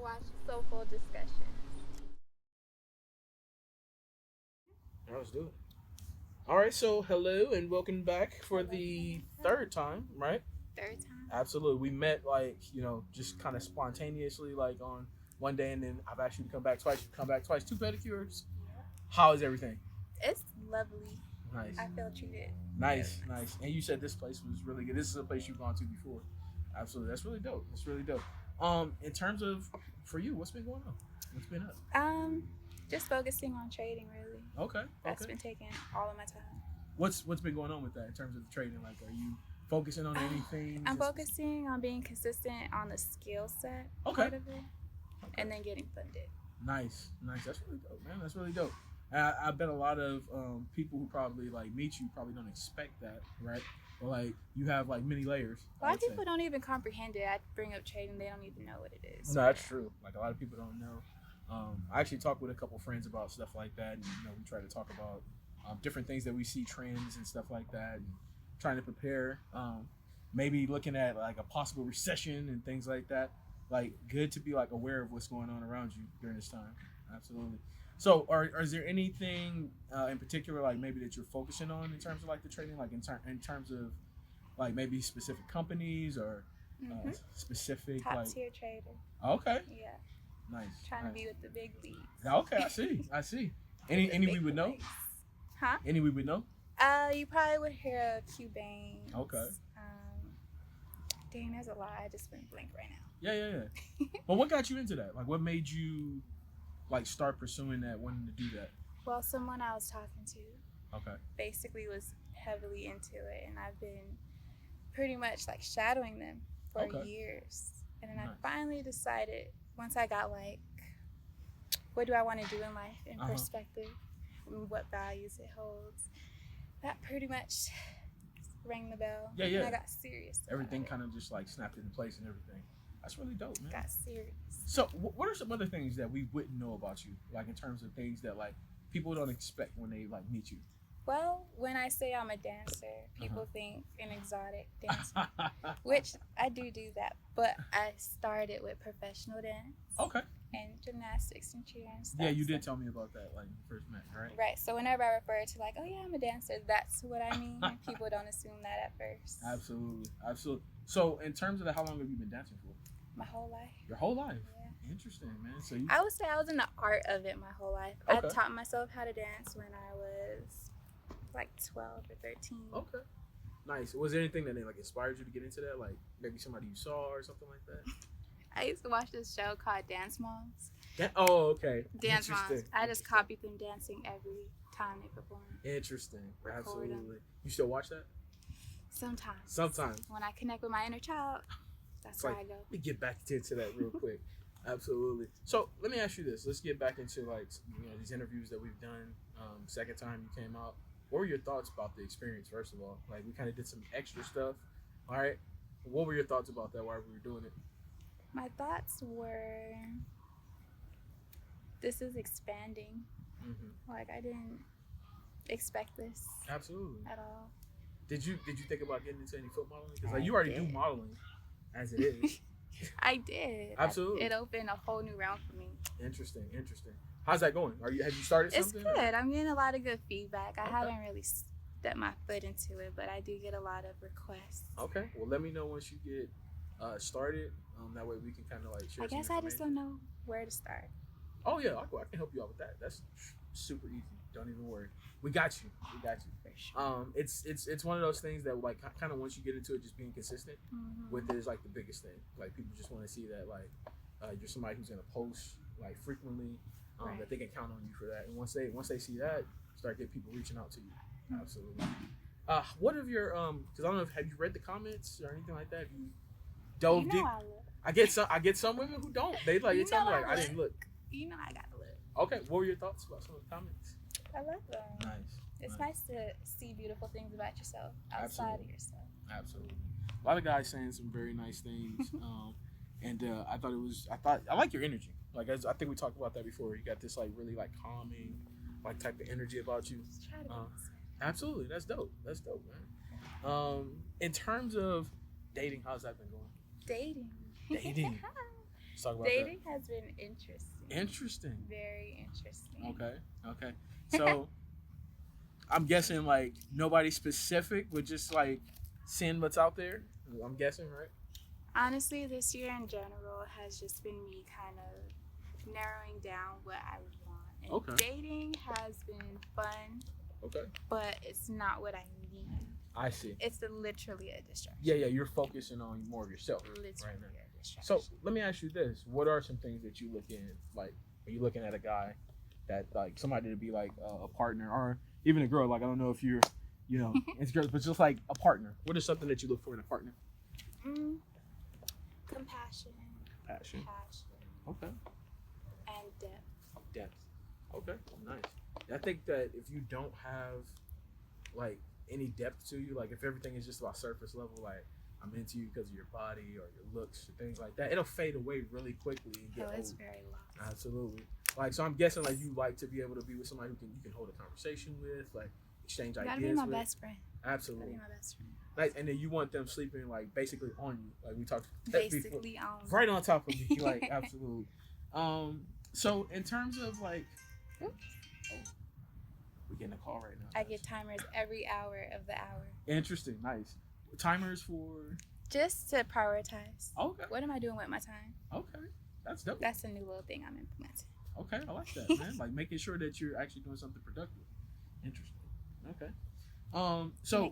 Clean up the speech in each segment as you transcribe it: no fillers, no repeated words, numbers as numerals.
watch Soleful discussion. Let's do it. All right, so hello and welcome back for the third time, right? Third time. Absolutely. We met just kind of spontaneously, like on one day, and then I've asked you to come back twice. You come back twice. 2 pedicures. How is everything? It's lovely. Nice. I feel treated. Nice. And you said this place was really good. This is a place you've gone to before. Absolutely. That's really dope. In terms of for you, what's been going on? What's been up? Just focusing on trading really. Okay. That's been taking all of my time. What's been going on with that in terms of the trading? Like, are you focusing on anything? I'm focusing on being consistent on the skill set part of it, and then getting funded. Nice. That's really dope, man. That's really dope. I bet a lot of people who probably like meet you probably don't expect that, right? But like you have like many layers. A lot of people don't even comprehend it. I bring up trading, they don't even know what it is. No, that's true. Like a lot of people don't know. I actually talked with a couple friends about stuff like that, and we try to talk about different things that we see, trends and stuff like that, and trying to prepare. Maybe looking at like a possible recession and things like that. Like good to be like aware of what's going on around you during this time. Absolutely. So, is there anything in particular, like maybe that you're focusing on in terms of like the trading, like in terms of like maybe specific companies or specific top like tier trader? Okay. Yeah. Nice. Trying to be with the big leagues. Okay, I see. Any we would know? Huh? Any we would know? You probably would hear Cubane. Okay. Dang, there's a lot. I just went blank right now. Yeah. But what got you into that? Like, what made you like start pursuing that, wanting to do that? Well, someone I was talking to, basically was heavily into it, and I've been pretty much like shadowing them for years. And then I finally decided, once I got like, what do I want to do in life in perspective, and what values it holds, that pretty much rang the bell. Yeah. And I got serious. Everything kind of just like snapped into place and everything. That's really dope, man. Got serious. So, what are some other things that we wouldn't know about you, like in terms of things that like people don't expect when they like meet you? Well, when I say I'm a dancer, people think an exotic dancer, which I do that. But I started with professional dance. Okay. And gymnastics and cheer and stuff. Yeah, you did tell me about that, like, when you first met, right? Right. So whenever I refer to like, oh yeah, I'm a dancer, that's what I mean. People don't assume that at first. Absolutely. So, in terms of that, how long have you been dancing for? My whole life. Your whole life? Yeah. Interesting, man. So I would say I was in the art of it my whole life. I taught myself how to dance when I was like 12 or 13. Okay. Nice. Was there anything that like inspired you to get into that? Like maybe somebody you saw or something like that? I used to watch this show called Dance Moms. Okay. Dance Moms. I just copied them dancing every time they perform. Interesting. Absolutely. Them. You still watch that? Sometimes. When I connect with my inner child, that's where I go. Let me get back into that real quick. Absolutely. So let me ask you this. Let's get back into like these interviews that we've done. Second time you came out. What were your thoughts about the experience? First of all, like we kind of did some extra stuff. All right. What were your thoughts about that while we were doing it? My thoughts were, this is expanding. Like I didn't expect this. Absolutely. At all. Did you think about getting into any foot modeling? Because like you already do modeling, as it is. I did. Absolutely. It opened a whole new realm for me. Interesting. How's that going? Have you started something? It's good. I'm getting a lot of good feedback. I haven't really stepped my foot into it, but I do get a lot of requests. Okay. Well, let me know once you get started. That way we can kind of like share. I guess I just don't know where to start. Oh yeah, I can help you out with that. That's super easy. Don't even worry. We got you. For sure. It's one of those things that like kind of once you get into it, just being consistent with it is like the biggest thing. Like people just want to see that like you're somebody who's gonna post like frequently. That they can count on you for that, and once they see that, start getting people reaching out to you. Absolutely. What have your because I don't know, have you read the comments or anything like that? Have you dove deep? I get some women who don't. They like they tell me like I didn't look. You know I gotta look. Okay, what were your thoughts about some of the comments? I love them. Nice. It's nice to see beautiful things about yourself outside of yourself. Absolutely. A lot of guys saying some very nice things. And I like your energy. Like I think we talked about that before. You got this like really like calming, like type of energy about you. Absolutely, that's dope, man. In terms of dating, how's that been going? Dating. Let's talk about Dating has been interesting. Interesting. Very interesting. Okay. So I'm guessing like nobody specific, but just like seeing what's out there. I'm guessing, right? Honestly, this year in general has just been me kind of narrowing down what I want. And dating has been fun. Okay. But it's not what I need. I see. It's literally a distraction. Yeah. You're focusing on more of yourself. Literally right now. A distraction. So let me ask you this: what are some things that you look in? Like, are you looking at a guy that like somebody to be like a partner, or even a girl? Like, I don't know if you're, it's girls, but just like a partner. What is something that you look for in a partner? Compassion. Okay. And depth. Okay. Nice. I think that if you don't have like any depth to you, like if everything is just about surface level, like I'm into you because of your body or your looks or things like that, it'll fade away really quickly and get it's very lost. Absolutely. Like, so I'm guessing like you like to be able to be with somebody who you can hold a conversation with, like exchange ideas. Gotta be my best friend. Absolutely. Gotta be my best friend. Like, and then you want them sleeping like basically on you, like we talked basically before. on right on top of me, like absolutely. So in terms of like, we're getting a call right now. I get timers every hour of the hour. Interesting, nice. Timers for just to prioritize. Okay. What am I doing with my time? Okay, that's dope. That's a new little thing I'm implementing. Okay, I like that, man. Like making sure that you're actually doing something productive. Interesting. Okay. So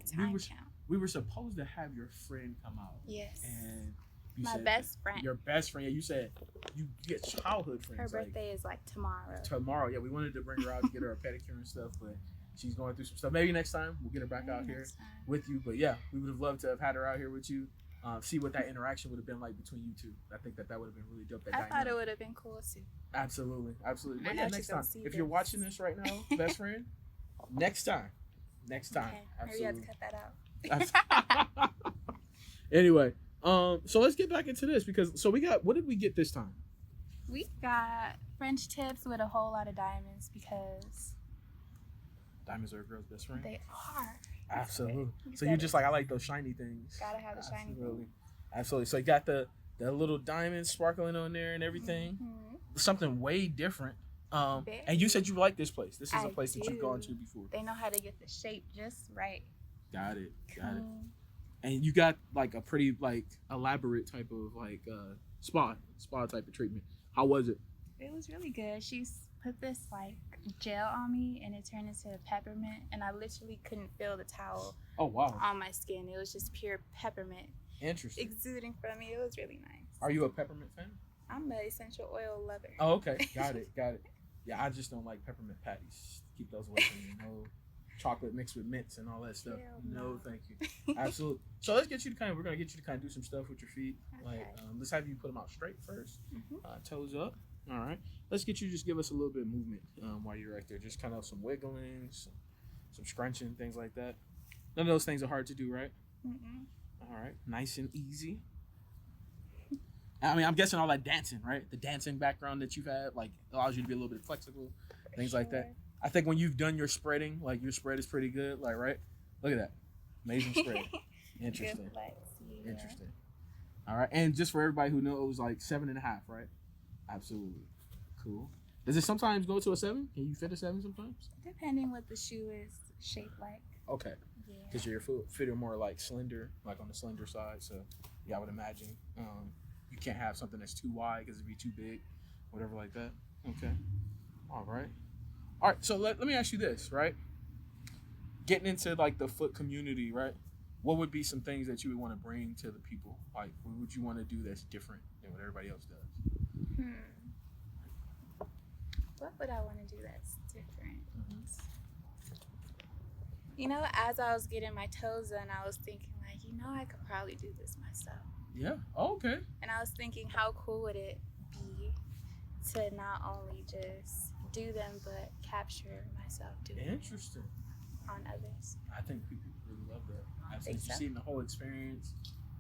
we were supposed to have your friend come out. Yes. And you my said best friend. Your best friend. Yeah, you said you get childhood friends. Her birthday is like tomorrow. Tomorrow. Yeah, we wanted to bring her out to get her a pedicure and stuff, but she's going through some stuff. Maybe next time we'll get her back out here with you. But yeah, we would have loved to have had her out here with you. See what that interaction would have been like between you two. I think that would have been really dope. I thought it would have been cool too. Absolutely. But yeah, next time. If you're watching this right now, best friend, next time. Okay. Absolutely. Maybe you have to cut that out. Anyway, so let's get back into this because what did we get this time? We got French tips with a whole lot of diamonds because diamonds are a girl's best friend. They are. Absolutely. So you're just like, I like those shiny things. Gotta have the shiny things. Absolutely. So you got the little diamonds sparkling on there and everything. Mm-hmm. Something way different. And you said you like this place. This is a place that you've gone to before. They know how to get the shape just right. Got it. And you got like a pretty like elaborate type of like spa type of treatment. How was it? It was really good. She's put this like gel on me and it turned into peppermint and I literally couldn't feel the towel on my skin. It was just pure peppermint. Interesting. Exuding from me. It was really nice. Are you a peppermint fan? I'm an essential oil lover. Oh, okay. Got it. Yeah, I just don't like peppermint patties. Keep those away from me. No chocolate mixed with mints and all that stuff. No, thank you. Absolutely. So let's get you to we're going to get you to kind of do some stuff with your feet. Okay. Like, let's have you put them out straight first. Mm-hmm. Toes up. All right. Let's get you just give us a little bit of movement while you're right there. Just kind of some wiggling, some scrunching, things like that. None of those things are hard to do, right? Mm-mm. All right. Nice and easy. I mean, I'm guessing all that dancing, right? The dancing background that you've had, like, allows you to be a little bit flexible, things like that. I think when you've done your spreading, like, your spread is pretty good, like, right? Look at that. Amazing spread. Interesting. Interesting. All right. And just for everybody who knows, like, 7.5, right? Absolutely. Cool. Does it sometimes go to a 7? Can you fit a 7 sometimes? Depending what the shoe is shaped like. Okay. Yeah. Because your feet are more, like, slender, like, on the slender side. So, yeah, I would imagine. You can't have something that's too wide because it'd be too big, whatever like that. Okay. All right. So let me ask you this, right? Getting into like the foot community, right? What would be some things that you would want to bring to the people? Like, what would you want to do that's different than what everybody else does? What would I want to do that's different? You know, as I was getting my toes done, I was thinking like, I could probably do this myself. Yeah. Oh, okay. And I was thinking, how cool would it be to not only just do them, but capture myself doing Interesting. It on others. I think people really love that. Absolutely. You see the whole experience.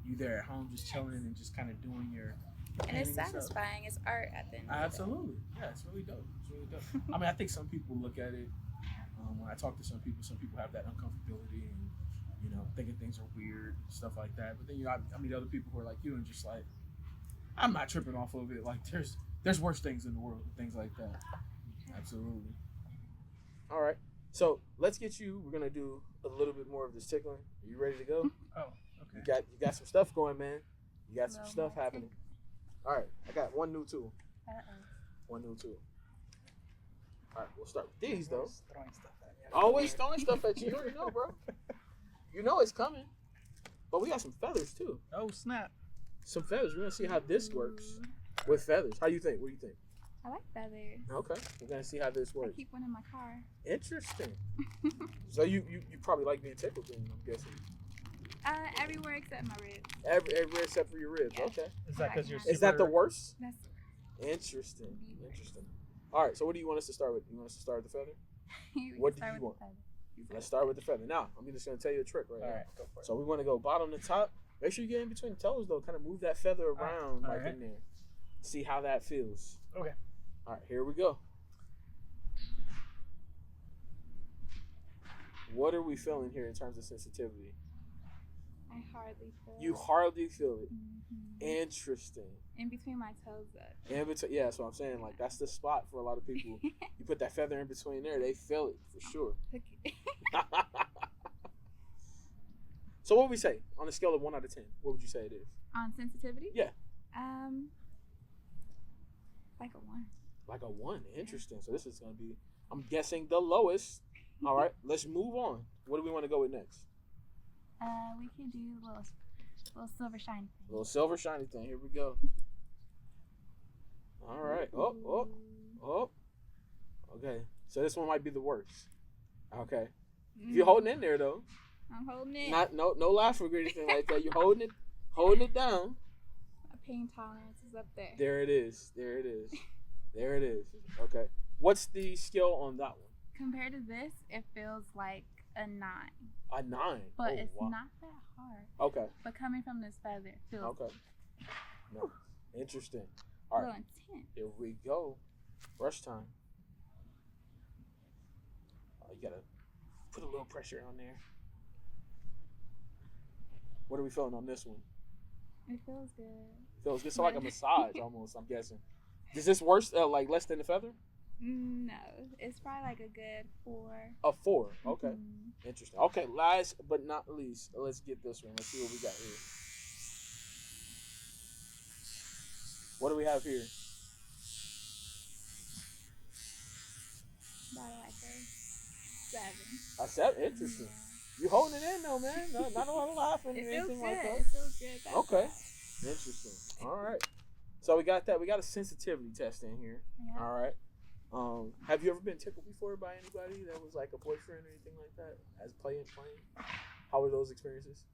You there at home just chilling and just kind of doing your. And it's satisfying. It's art at the end. Absolutely. Yeah, it's really dope. I mean, I think some people look at it. When I talk to some people have that uncomfortability and. Thinking things are weird, stuff like that. But then I meet other people who are like you and just like, I'm not tripping off of it. Like there's worse things in the world, things like that. Absolutely. All right. So let's get you. We're gonna do a little bit more of this tickling. Are you ready to go? Oh, okay. You got some stuff going, man. You got some stuff happening. All right. I got one new tool. One new tool. All right. We'll start with these though. Throwing stuff at you. Always throwing stuff at you. You already know, bro. You know it's coming. But we got some feathers too. Oh snap! Some feathers. We're gonna see how this works with feathers. How do you think? What do you think? I like feathers. Okay, we're gonna see how this I works. keep one in my car. Interesting. So you probably like being tickled, then I'm guessing. Everywhere except my ribs. Everywhere except for your ribs. Yeah. Okay. Is that because you're? Is that the worst? That's Interesting. Interesting. All right. So what do you want us to start with? You want us to start with the feather? What do you want? Let's start with the feather. Now I'm just gonna tell you a trick right now. All right, go for it. So we want to go bottom to top. Make sure you get in between the toes though. Kind of move that feather around All right. in there. See how that feels. Okay. All right, here we go. What are we feeling here in terms of sensitivity? I hardly feel You it. hardly feel it. Mm-hmm. Interesting. In between my toes though. In between, yeah, that's what I'm saying. Like that's the spot for a lot of people. You put that feather in between there, they feel it for sure. Okay. So what would we say on a scale of 1 out of 10? What would you say it is? On sensitivity? Yeah. Like a 1. Like a 1. Interesting. So this is going to be, I'm guessing, the lowest. All right, let's move on. What do we want to go with next? We could do a little silver shiny thing. A little silver shiny thing. Here we go. All right. Oh. Okay. So this one might be the worst. Okay. If you're holding in there though. I'm holding it. No laughing or anything like that. You're holding it down. My pain tolerance is up there. There it is. Okay. What's the scale on that one? Compared to this, it feels like a 9. A 9. But Oh, it's wow. not that hard. Okay. But coming from this feather, it feels Okay. No. Interesting. a All little right. intense. Here we go. Brush time. Oh, you gotta put a little pressure on there. What are we feeling on this one? It feels good. Feels good. So like a massage almost, I'm guessing. Is this worse, like less than the feather? No, it's probably like a good 4. A 4. Okay. Mm-hmm. Interesting. Okay, last but not least, let's get this one. Let's see what we got here. What do we have here? About like a 7. A 7? Interesting. Yeah. You holding it in though, man. Not a lot of laughing or It feels anything good. like that. It feels good. That's Okay. why. Interesting. All right. So we got that. We got a sensitivity test in here. Yeah. All right. Have you ever been tickled before by anybody that was like a boyfriend or anything like that? As playing? How were those experiences?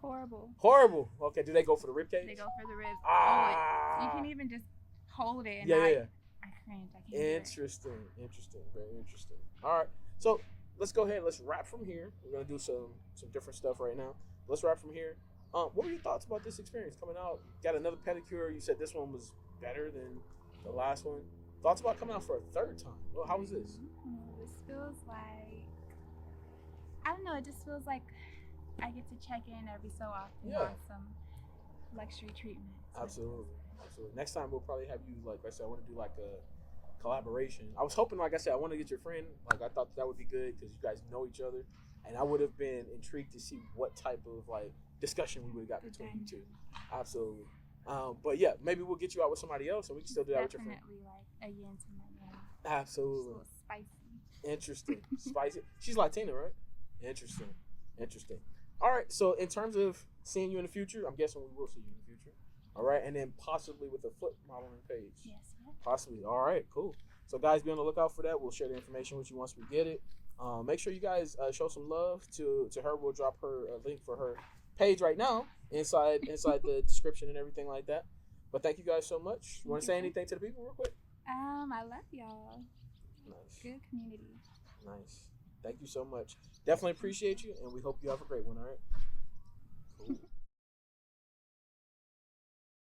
Horrible. Horrible. Okay. Do they go for the rib cage? They go for the ribs. Ah. You can even just hold it. And Yeah. I cringe. I can't do it. Interesting. Very interesting. All right. So let's go ahead. Let's wrap from here. We're gonna do some different stuff right now. Let's wrap from here. What were your thoughts about this experience coming out? Got another pedicure. You said this one was better than the last one. Thoughts about coming out for a third time? Well, how was this? This feels like, I don't know, it just feels like I get to check in every so often on some luxury treatment. Absolutely. Next time we'll probably have you, like I said, I want to do like a collaboration. I was hoping, like I said, I want to get your friend. Like I thought that would be good because you guys know each other, and I would have been intrigued to see what type of like discussion we would have got between you two. Absolutely. But yeah, maybe we'll get you out with somebody else, and we can still do that with your friend. Definitely like a yin to my yang. Absolutely. It's a little spicy. Interesting. Spicy. She's Latina, right? Interesting. All right. So in terms of seeing you in the future, I'm guessing we will see you in the future. All right, and then possibly with a foot modeling page. Yes. Possibly. All right. Cool. So guys, be on the lookout for that. We'll share the information with you once we get it. Make sure you guys show some love to her. We'll drop her a link for her page right now inside the description and everything like that. But thank you guys so much. You want to say anything to the people real quick? I love y'all. Nice. Good community. Nice. Thank you so much. Definitely appreciate you, and we hope you have a great one. All right. Cool.